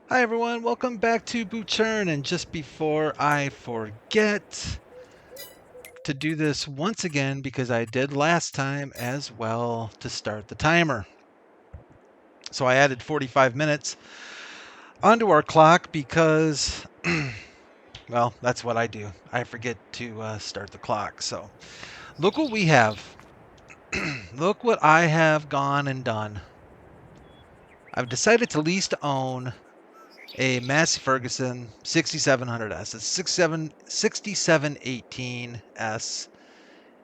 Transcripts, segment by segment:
Hi everyone, welcome back to Butschern, and just before I forget to do this once again, because I did last time as well, to start the timer. So I added 45 minutes onto our clock because, well, that's what I do. I forget to start the clock. So look what we have. Look what I have gone and done. I've decided to lease to own a Massey Ferguson 6700S. It's 6718S,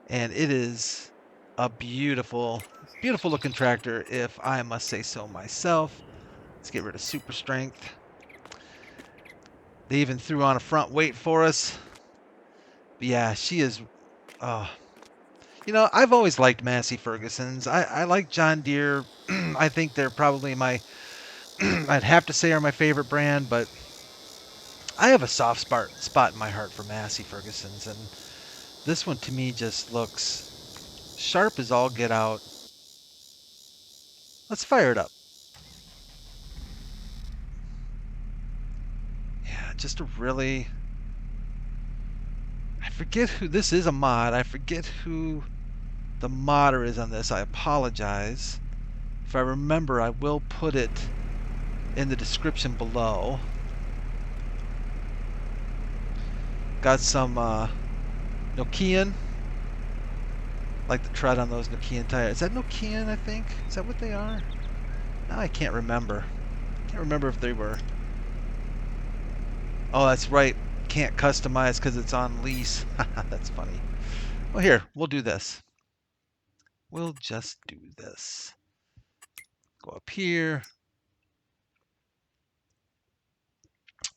and it is a beautiful, beautiful looking tractor, if I must say so myself. Let's get rid of super strength. They even threw on a front weight for us. But yeah, she is. Uh, I've always liked Massey Fergusons. I like John Deere. I think they're probably my, I'd have to say, are my favorite brand, but I have a soft spot in my heart for Massey Fergusons, and this one to me just looks sharp as all get out. Let's fire it up. Yeah, just a really, I forget who this is, a mod. I forget who the modder is on this. I apologize. If I remember, I will put it in the description below. Got some Nokian, like the tread on those Nokian tires. Is that Nokian, I think? Is that what they are? Now I can't remember. Can't remember if they were. Oh, that's right. Can't customize because it's on lease. That's funny. Well, here, we'll do this. We'll just do this. Go up here.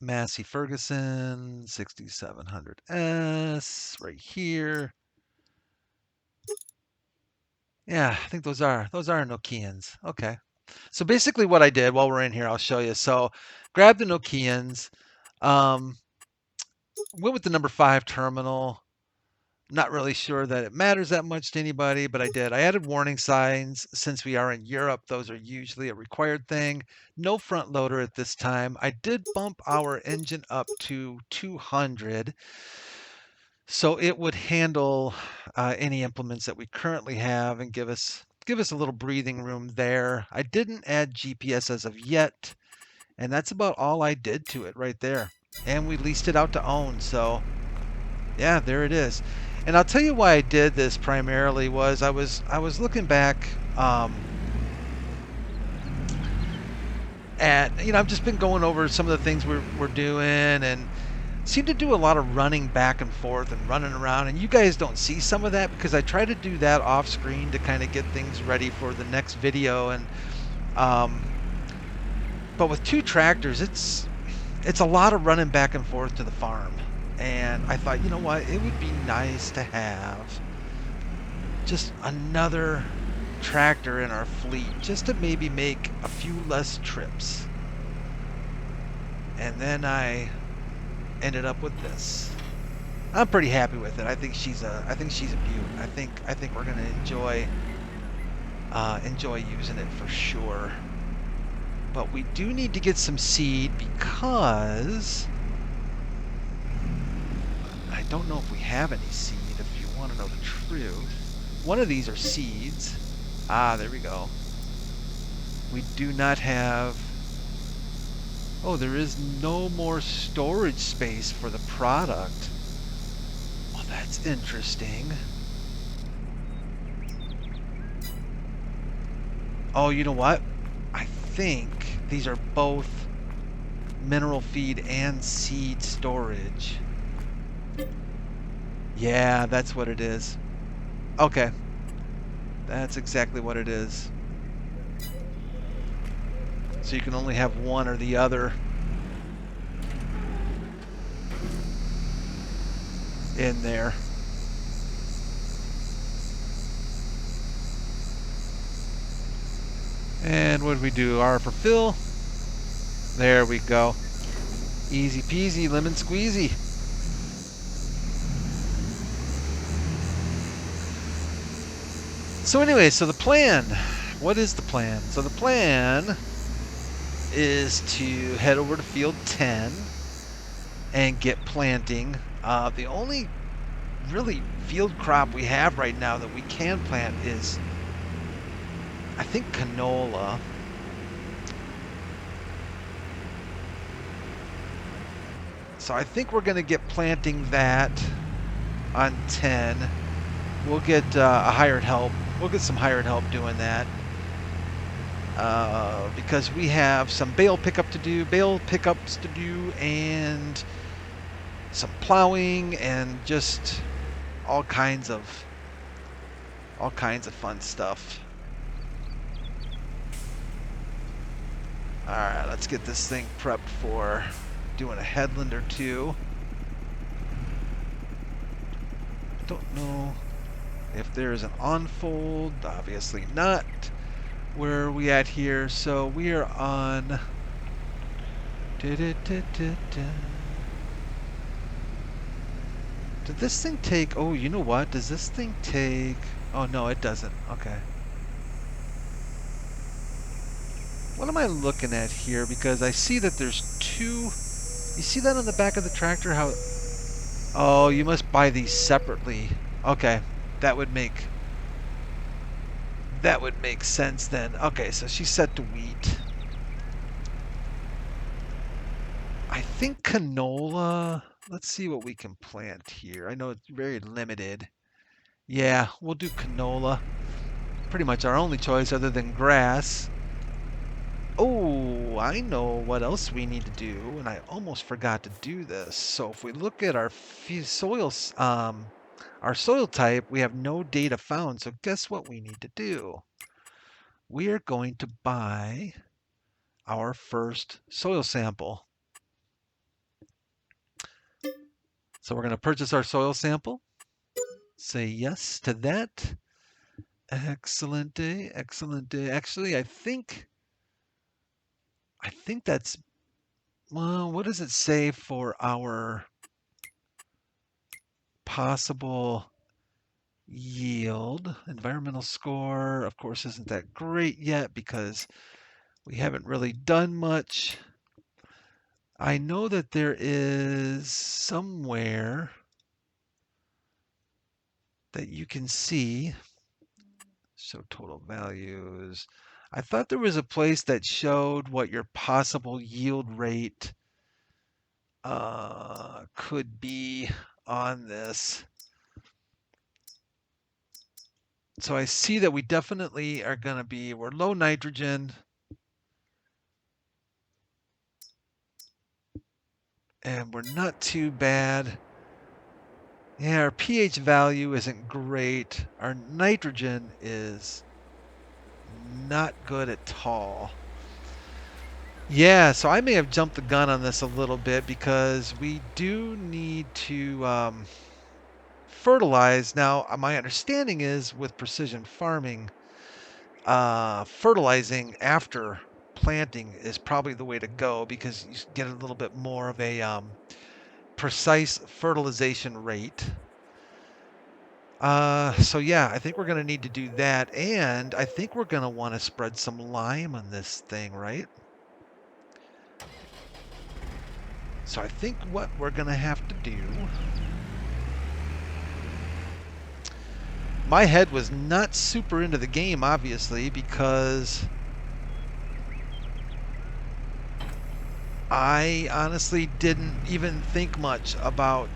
Massey Ferguson 6700S right here. Yeah, I think those are Nokians. Okay. So basically what I did while we're in here, I'll show you. So grab the Nokians, um, went with the number 5 terminal. Not really sure that it matters that much to anybody, but I did. I added warning signs. Since we are in Europe, those are usually a required thing. No front loader at this time. I did bump our engine up to 200, so it would handle any implements that we currently have and give us a little breathing room there. I didn't add GPS as of yet, and that's about all I did to it right there. And we leased it out to own, so yeah, there it is. And I'll tell you why I did this primarily was I was looking back at, I've just been going over some of the things we're doing, and seem to do a lot of running back and forth and running around, and you guys don't see some of that because I try to do that off screen to kind of get things ready for the next video. And um, but with 2 tractors, it's a lot of running back and forth to the farm. And I thought, you know what, it would be nice to have just another tractor in our fleet, just to maybe make a few less trips. And then I ended up with this. I'm pretty happy with it. I think she's a beaut. I think we're gonna enjoy using it for sure. But we do need to get some seed because I don't know if we have any seed, if you want to know the truth. One of these are seeds. Ah, there we go. We do not have... Oh, there is no more storage space for the product. Oh, that's interesting. Oh, you know what? I think these are both mineral feed and seed storage. Yeah, that's what it is. Okay. That's exactly what it is. So you can only have one or the other in there. And what did we do? R for fill. There we go. Easy peasy, lemon squeezy. So anyway, so the plan. What is the plan? So the plan is to head over to field 10 and get planting. The only really field crop we have right now that we can plant is, I think, canola. So I think we're going to get planting that on 10. We'll get a hired help. We'll get some hired help doing that. Because we have some bale pickups to do, and some plowing, and just all kinds of fun stuff. All right, let's get this thing prepped for doing a headland or two. Don't know if there's an on-fold. Obviously not. Where are we at here? So we are on. Did this thing take? Oh, you know what? Does this thing take? Oh no, it doesn't. Okay. What am I looking at here? Because I see that there's two. You see that on the back of the tractor? How? Oh, you must buy these separately. Okay, that would make sense then. Okay, so she's set to wheat. I think canola. Let's see what we can plant here. I know it's very limited. Yeah, we'll do canola. Pretty much our only choice other than grass. Oh, I know what else we need to do, and I almost forgot to do this. So if we look at our our soil type, we have no data found. So guess what we need to do? We are going to buy our first soil sample. So we're going to purchase our soil sample. Say yes to that. Excellent day, excellent day. Actually, I think that's, well, what does it say for our possible yield? Environmental score, of course, isn't that great yet because we haven't really done much. I know that there is somewhere that you can see, show total values. I thought there was a place that showed what your possible yield rate could be on this. So I see that we definitely are going to be, we're low nitrogen. And we're not too bad. Yeah, our pH value isn't great. Our nitrogen is not good at all. Yeah, so I may have jumped the gun on this a little bit because we do need to fertilize. Now, my understanding is with precision farming, fertilizing after planting is probably the way to go because you get a little bit more of a precise fertilization rate. So yeah, I think we're going to need to do that, and I think we're going to want to spread some lime on this thing, right? So I think what we're going to have to do... My head was not super into the game, obviously, because I honestly didn't even think much about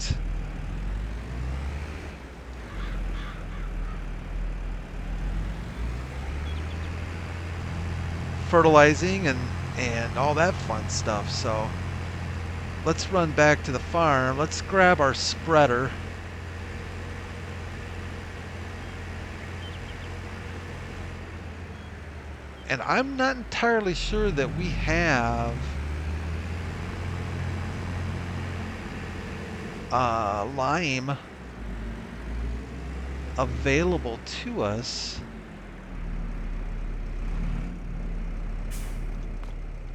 fertilizing and all that fun stuff. So let's run back to the farm. Let's grab our spreader. And I'm not entirely sure that we have lime available to us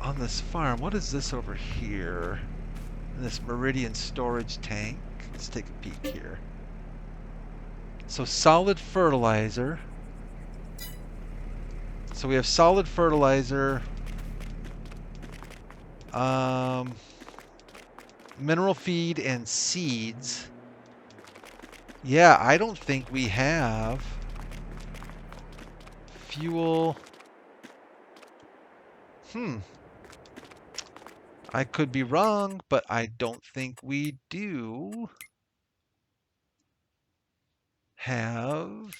on this farm. What is this over here? This Meridian storage tank. Let's take a peek here. So solid fertilizer. So we have solid fertilizer Mineral feed and seeds. Yeah, I don't think we have fuel. I could be wrong, but I don't think we do have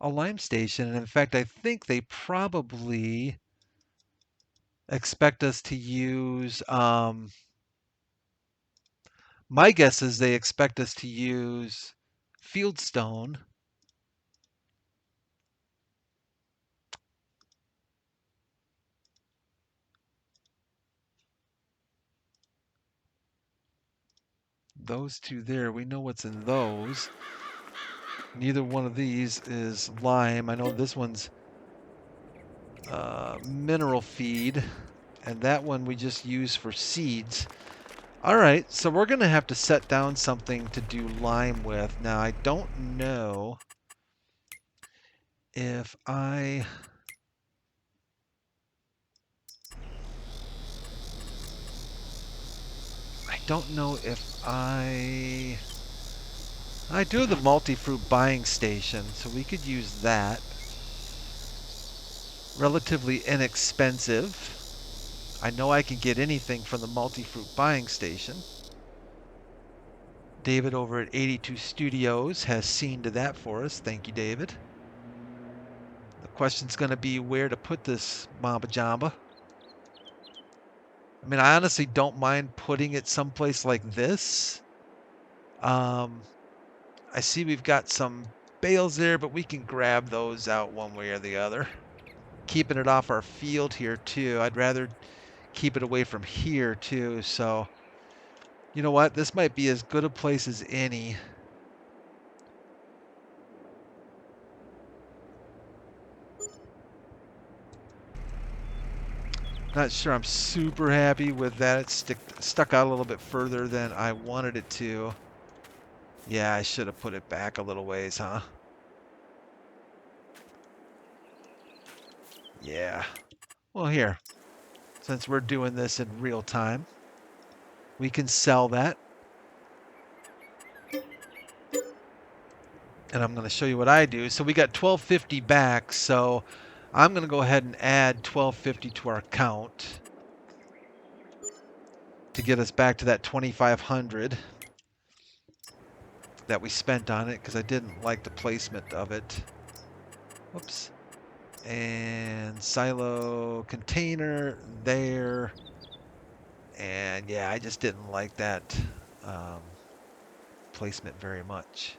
a lime station. And in fact, I think they probably expect us to use, my guess is they expect us to use fieldstone. Those two there, we know what's in those. Neither one of these is lime. I know this one's mineral feed, and that one we just use for seeds. All right, so we're going to have to set down something to do lime with. Now, I don't know if I don't know if I do have the multi-fruit buying station, so we could use that. Relatively inexpensive. I know I can get anything from the multi-fruit buying station. David over at 82 Studios has seen to that for us. Thank you, David. The question's going to be where to put this Mamba Jamba. I mean, I honestly don't mind putting it someplace like this. I see we've got some bales there, but we can grab those out one way or the other. Keeping it off our field here, too. I'd rather keep it away from here, too. So, you know what? This might be as good a place as any. Not sure I'm super happy with that. It's stuck out a little bit further than I wanted it to. Yeah, I should have put it back a little ways, huh? Yeah. Well, here, since we're doing this in real time, we can sell that. And I'm going to show you what I do. So we got 1250 back, so I'm going to go ahead and add 1250 to our account to get us back to that 2500 that we spent on it, because I didn't like the placement of it. Whoops. And silo container there. And yeah, I just didn't like that placement very much.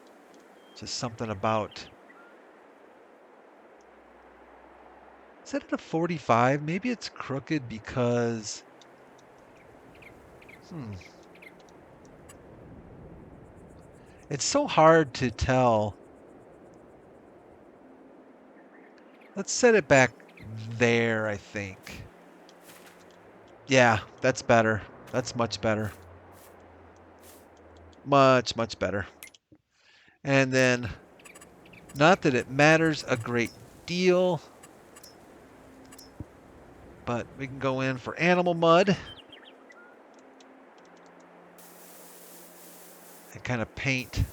Just something about... Is that at a 45? Maybe it's crooked because... It's so hard to tell. Let's set it back there, I think. Yeah, that's better. That's much better. Much, much better. And then, not that it matters a great deal, but we can go in for animal mud and kind of paint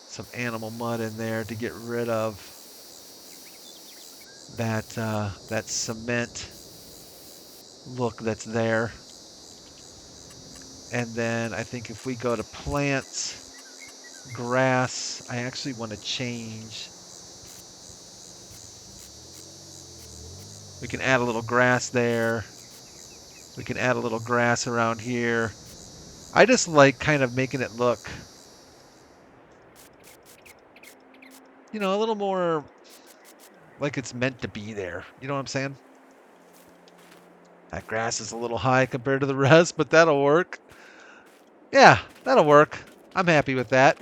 some animal mud in there to get rid of that that cement look that's there. And then I think if we go to plants, grass, I actually want to change. We can add a little grass there. We can add a little grass around here. I just like kind of making it look, you know, a little more like it's meant to be there. You know what I'm saying? That grass is a little high compared to the rest, but that'll work. Yeah, that'll work. I'm happy with that.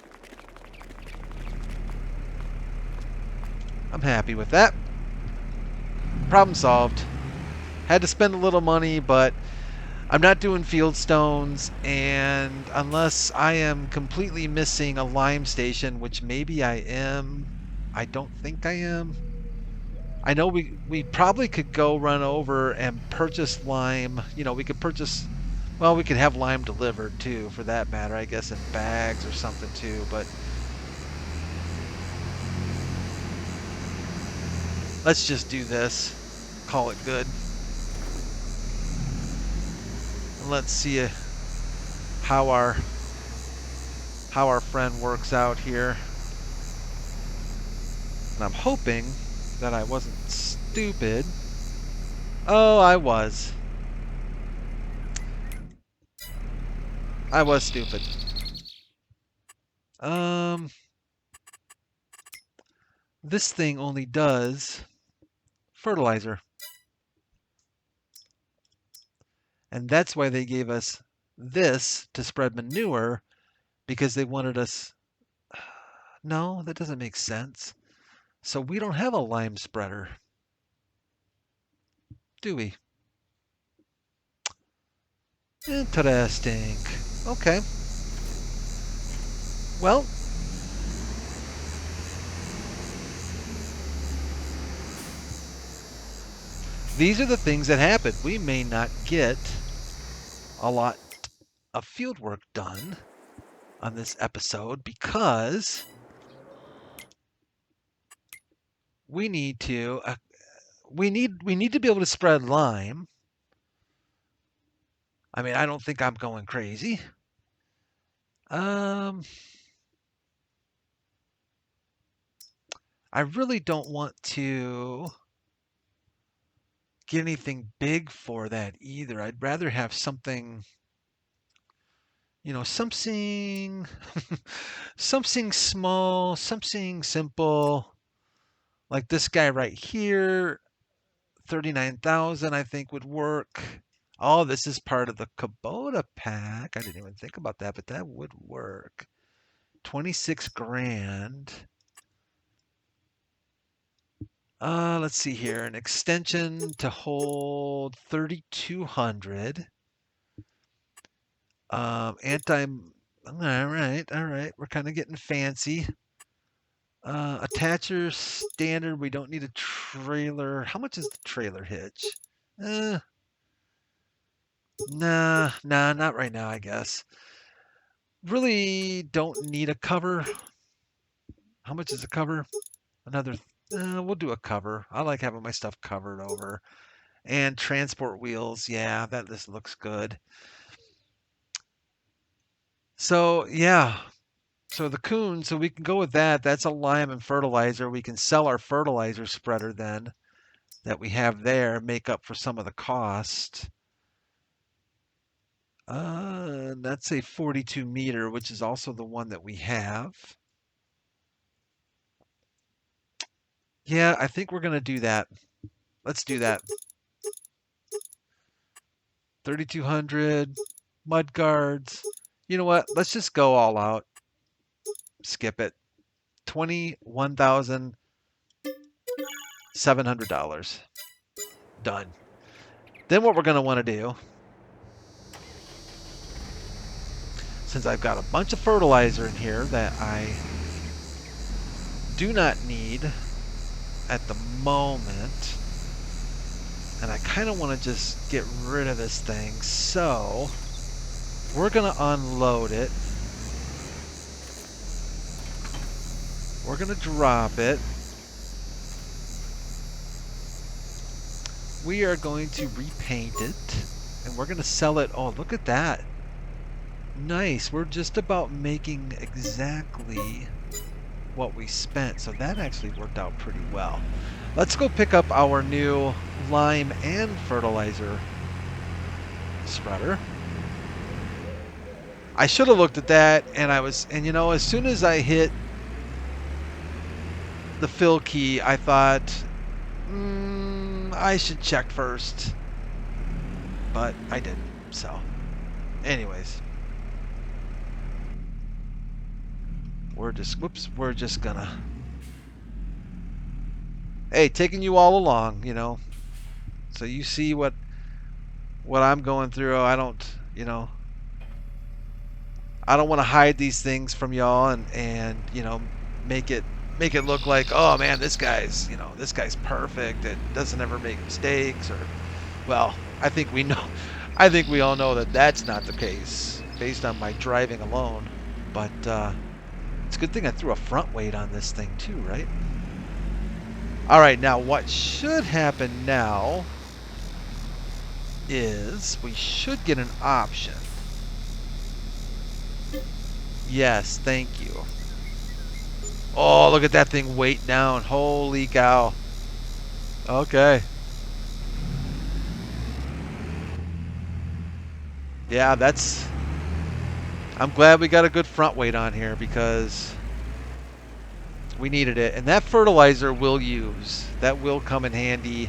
I'm happy with that. Problem solved. Had to spend a little money, but I'm not doing field stones, and unless I am completely missing a lime station, which maybe I am, I don't think I am. I know we probably could go run over and purchase lime. You know, we could purchase. Well, we could have lime delivered too, for that matter. I guess in bags or something too. But let's just do this. Call it good. And let's see how our how our friend works out here. And I'm hoping that I wasn't stupid. Oh, I was. I was stupid. Um, this thing only does fertilizer. And that's why they gave us this to spread manure, because they wanted us. No, that doesn't make sense. So we don't have a lime spreader, do we? Interesting. Okay. Well, these are the things that happen. We may not get a lot of field work done on this episode because we need to we need to be able to spread lime. I mean, I don't think I'm going crazy. Um, I really don't want to get anything big for that either. I'd rather have something, something something small, something simple, like this guy right here. 39,000 I think would work. Oh, this is part of the Kubota pack. I didn't even think about that, but that would work. 26 grand. Let's see here. An extension to hold 3,200. Anti. All right. We're kind of getting fancy. Attacher standard. We don't need a trailer. How much is the trailer hitch? Nah, not right now, I guess. Really don't need a cover. How much is a cover? Another. We'll do a cover. I like having my stuff covered over. And transport wheels. Yeah, this looks good. So, yeah. So the coon, so we can go with that. That's a lime and fertilizer. We can sell our fertilizer spreader then that we have there, make up for some of the cost. That's a 42 meter, which is also the one that we have. Yeah, I think we're going to do that. Let's do that. 3,200 mud guards. You know what? Let's just go all out. Skip it. $21,700. Done. Then what we're going to want to do, since I've got a bunch of fertilizer in here that I do not need at the moment, and I kind of want to just get rid of this thing, so we're going to unload it. We're going to drop it. We are going to repaint it, and we're going to sell it. Oh, look at that. Nice. We're just about making exactly what we spent, so that actually worked out pretty well. Let's go pick up our new lime and fertilizer spreader. I should have looked at that, and as soon as I hit the fill key, I thought, I should check first, but I didn't. So, anyways, we're just gonna, hey, taking you all along, so you see what I'm going through. I don't want to hide these things from y'all and make it make it look like, oh man, this guy's, this guy's perfect and doesn't ever make mistakes. Or, well, I think we know, I think we all know that that's not the case based on my driving alone. But it's a good thing I threw a front weight on this thing too, right? All right, now what should happen now is we should get an option. Yes, thank you. Oh, look at that thing weight down. Holy cow. Okay. Yeah, I'm glad we got a good front weight on here because we needed it. And that fertilizer we'll use. That will come in handy.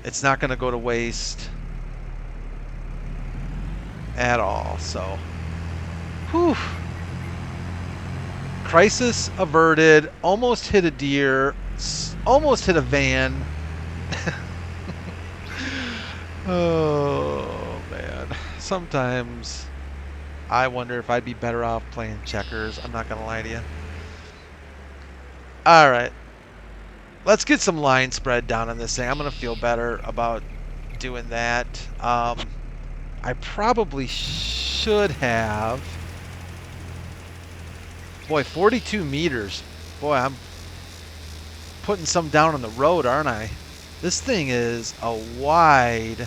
It's not going to go to waste at all. So, whew. Crisis averted. Almost hit a deer. Almost hit a van. Oh, man. Sometimes I wonder if I'd be better off playing checkers. I'm not going to lie to you. All right. Let's get some line spread down on this thing. I'm going to feel better about doing that. I probably should have. Boy, 42 meters. Boy, I'm putting some down on the road, aren't I? This thing is a wide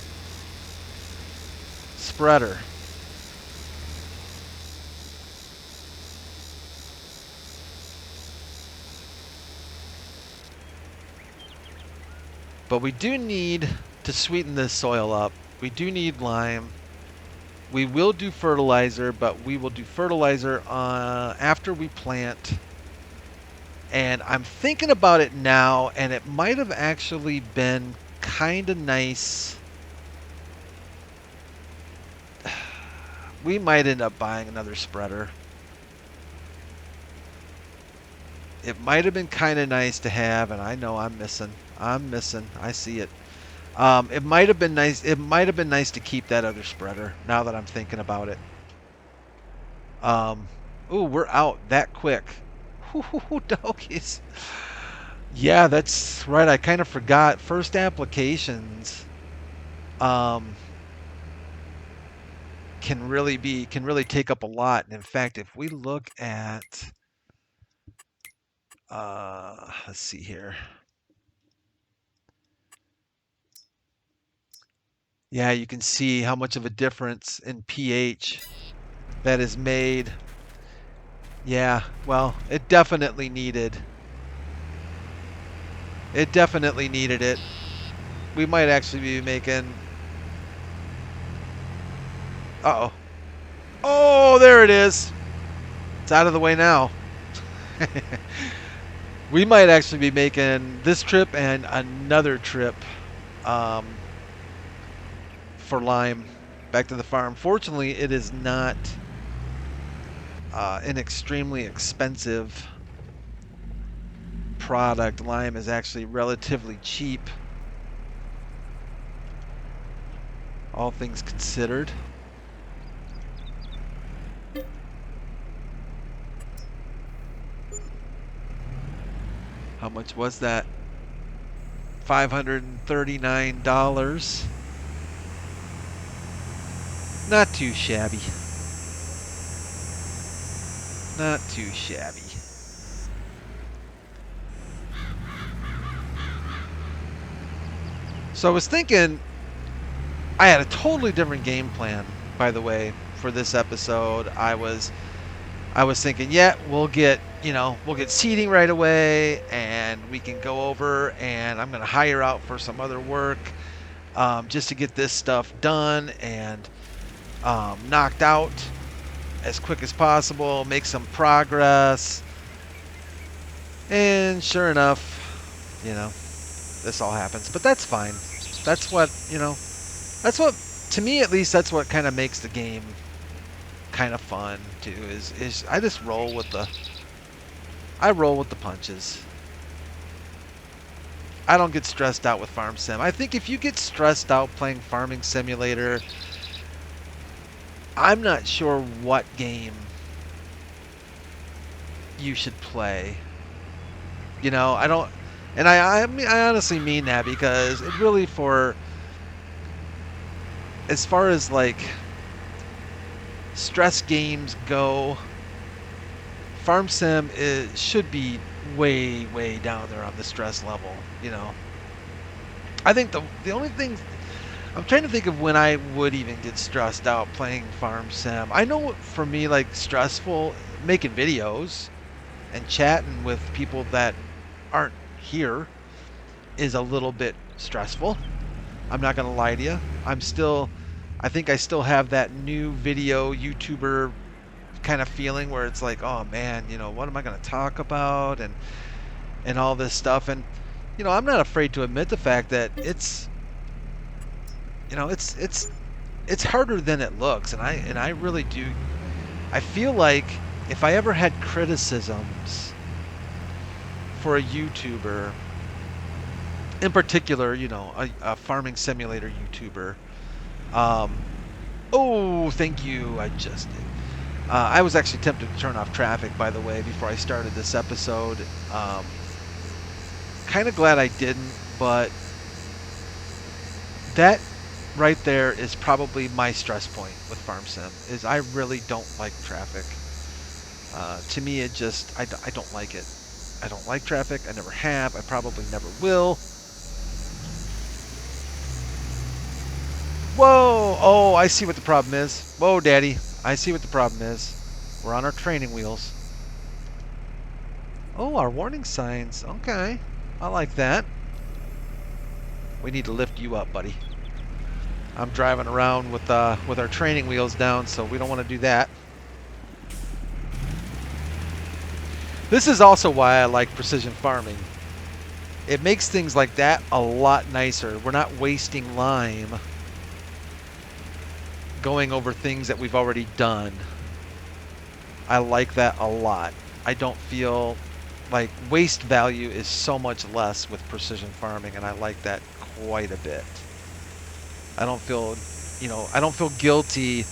spreader. But we do need to sweeten this soil up. We do need lime. We will do fertilizer, but we will do fertilizer after we plant. And I'm thinking about it now, and it might have actually been kind of nice. We might end up buying another spreader. It might have been kind of nice to have, and I know I'm missing. I see it. It might have been nice. It might have been nice to keep that other spreader. Now that I'm thinking about it. Ooh, we're out that quick. Ooh, doggies. Yeah, that's right. I kind of forgot. First applications, can really take up a lot. And in fact, if we look at, let's see here. Yeah, you can see how much of a difference in pH that is made. Yeah, well, it definitely needed it. We might actually be making... Uh-oh. Oh, there it is. It's out of the way now. We might actually be making this trip and another trip for lime back to the farm. Fortunately, it is not an extremely expensive product. Lime is actually relatively cheap, all things considered. How much was that? $539. Not too shabby. Not too shabby. So I was thinking, I had a totally different game plan, by the way, for this episode. I was thinking, yeah, we'll get seating right away, and we can go over, and I'm going to hire out for some other work, just to get this stuff done and knocked out as quick as possible, make some progress. And sure enough, this all happens. But that's fine. That's what, to me at least, that's what kind of makes the game kind of fun too, is I just roll with the punches. I don't get stressed out with Farm Sim. I think if you get stressed out playing Farming Simulator, I'm not sure what game you should play. You know, I don't, and I honestly mean that because it really as far as like stress games go, Farm Sim should be way down there on the stress level. You know, I think the only thing I'm trying to think of when I would even get stressed out playing Farm Sim. I know for me, like stressful making videos and chatting with people that aren't here is a little bit stressful. I'm not gonna lie to you. I think I still have that new video YouTuber kind of feeling where it's like, oh man, you know, what am I gonna talk about and all this stuff. And you know, I'm not afraid to admit the fact that you know, it's harder than it looks, and I really do. I feel like if I ever had criticisms for a YouTuber, in particular, you know, a farming simulator YouTuber. Um, oh, thank you. I just did. I was actually tempted to turn off traffic, by the way, before I started this episode. Kind of glad I didn't, but that right there is probably my stress point with Farm Sim. Is I really don't like traffic. To me, I don't like it. I don't like traffic. I never have. I probably never will. Whoa! Oh, I see what the problem is. Whoa, Daddy. I see what the problem is. We're on our training wheels. Oh, our warning signs. Okay. I like that. We need to lift you up, buddy. I'm driving around with our training wheels down, so we don't want to do that. This is also why I like precision farming. It makes things like that a lot nicer. We're not wasting lime going over things that we've already done. I like that a lot. I don't feel like waste value is so much less with precision farming, and I like that quite a bit. I don't feel, you know, I don't feel guilty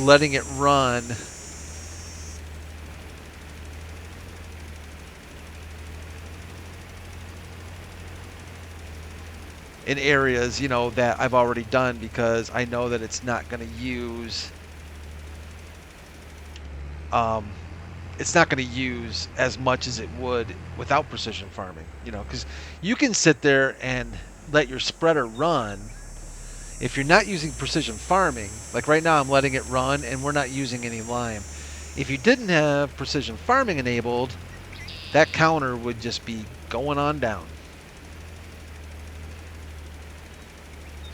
letting it run in areas, you know, that I've already done because I know that it's not going to use it's not going to use as much as it would without precision farming, you know, because you can sit there and let your spreader run. If you're not using precision farming, like right now I'm letting it run and we're not using any lime. If you didn't have precision farming enabled, that counter would just be going on down.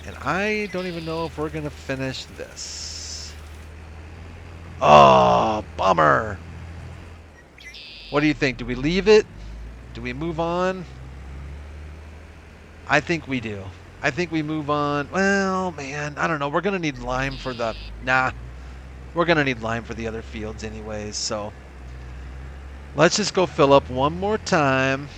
And I don't even know if we're going to finish this. Oh, bummer. What do you think? Do we leave it? Do we move on? I think we do. I think we move on. Well, man, I don't know. We're going to need lime for the... Nah. We're going to need lime for the other fields anyways, so... Let's just go fill up one more time.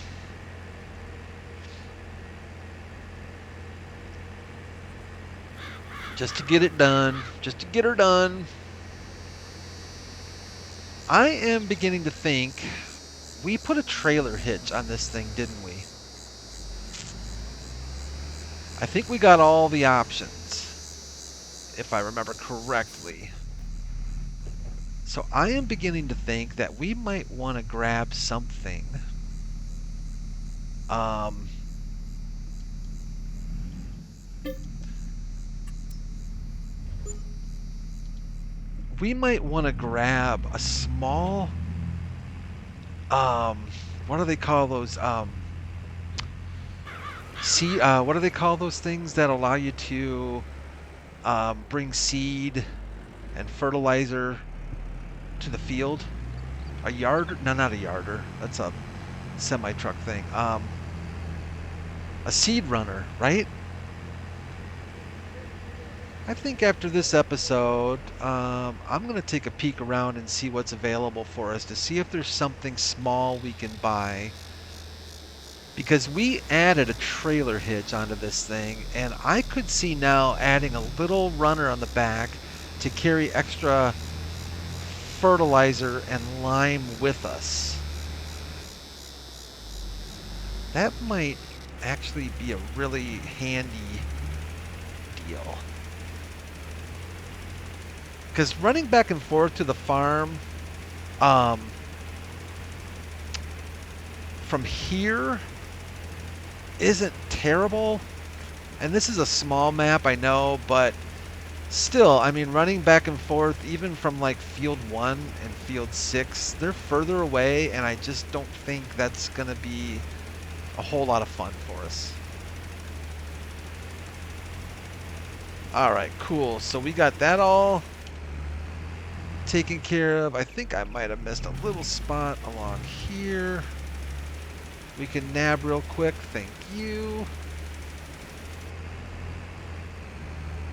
Just to get it done. Just to get her done. I am beginning to think we put a trailer hitch on this thing, didn't we? I think we got all the options, if I remember correctly. So I am beginning to think that we might want to grab something. We might want to grab a small, what do they call those? What do they call those things that allow you to bring seed and fertilizer to the field? A yarder? No, not a yarder. That's a semi-truck thing. A seed runner, right? I think after this episode, I'm going to take a peek around and see what's available for us to see if there's something small we can buy. Because we added a trailer hitch onto this thing, and I could see now adding a little runner on the back to carry extra fertilizer and lime with us. That might actually be a really handy deal. Because running back and forth to the farm um, from here isn't terrible. And this is a small map, I know, but still, I mean, running back and forth, even from like field 1 and field 6, they're further away, and I just don't think that's going to be a whole lot of fun for us. All right, cool. So we got that all taken care of. I think I might have missed a little spot along here. We can nab real quick. Thank you.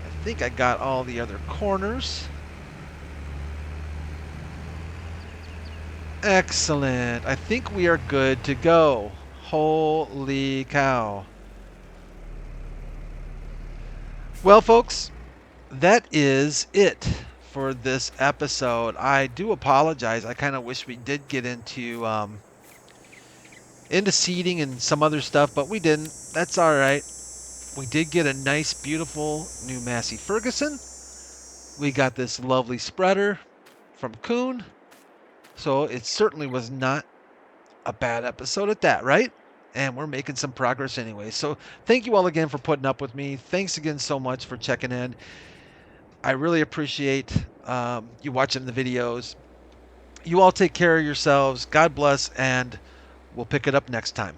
I think I got all the other corners. Excellent. I think we are good to go. Holy cow. Well, folks, that is it for this episode. I do apologize. I kind of wish we did get into seeding and some other stuff, but we didn't. That's all right. We did get a nice, beautiful new Massey Ferguson. We got this lovely spreader from Kuhn. So it certainly was not a bad episode at that, right? And we're making some progress anyway. So thank you all again for putting up with me. Thanks again so much for checking in. I really appreciate you watching the videos. You all take care of yourselves. God bless, and we'll pick it up next time.